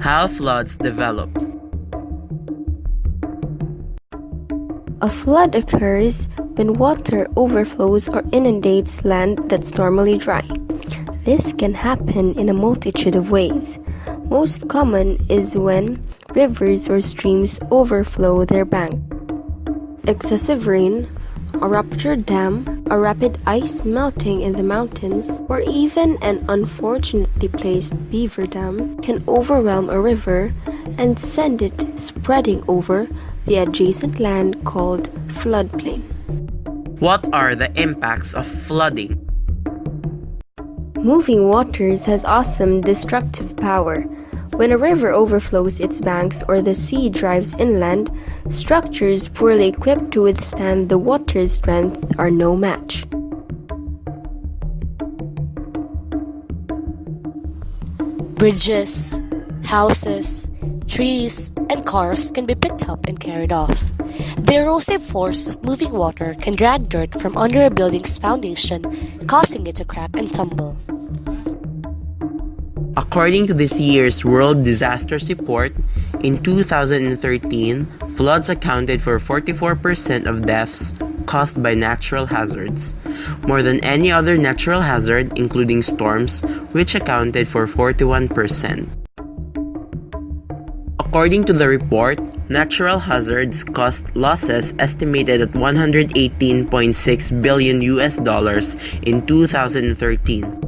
How floods develop. A flood occurs when water overflows or inundates land that's normally dry. This can happen in a multitude of ways. Most common is when rivers or streams overflow their bank. Excessive rain, a ruptured dam, a rapid ice melting in the mountains, or even an unfortunately placed beaver dam can overwhelm a river and send it spreading over the adjacent land called floodplain. What are the impacts of flooding? Moving waters has awesome destructive power. When a river overflows its banks or the sea drives inland, structures poorly equipped to withstand the water's strength are no match. Bridges, houses, trees, and cars can be picked up and carried off. The erosive force of moving water can drag dirt from under a building's foundation, causing it to crack and tumble. According to this year's World Disasters Report, in 2013, floods accounted for 44% of deaths caused by natural hazards, more than any other natural hazard, including storms, which accounted for 41%. According to the report, natural hazards caused losses estimated at $118.6 billion in 2013.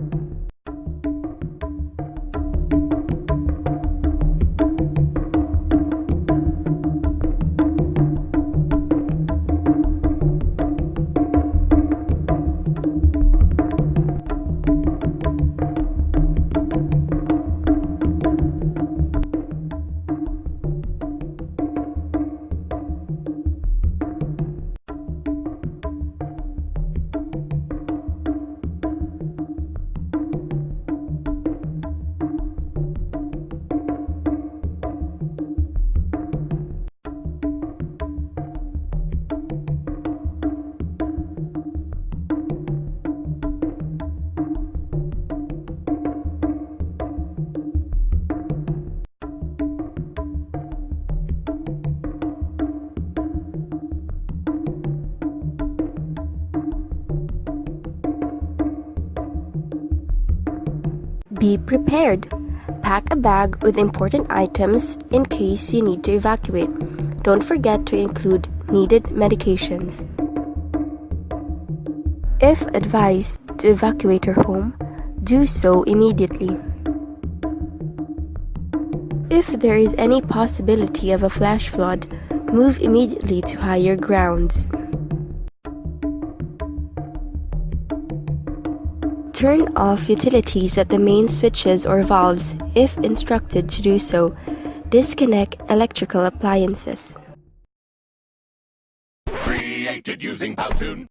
Be prepared. Pack a bag with important items in case you need to evacuate. Don't forget to include needed medications. If advised to evacuate your home, do so immediately. If there is any possibility of a flash flood, move immediately to higher grounds. Turn off utilities at the main switches or valves if instructed to do so. Disconnect electrical appliances. Created using Powtoon.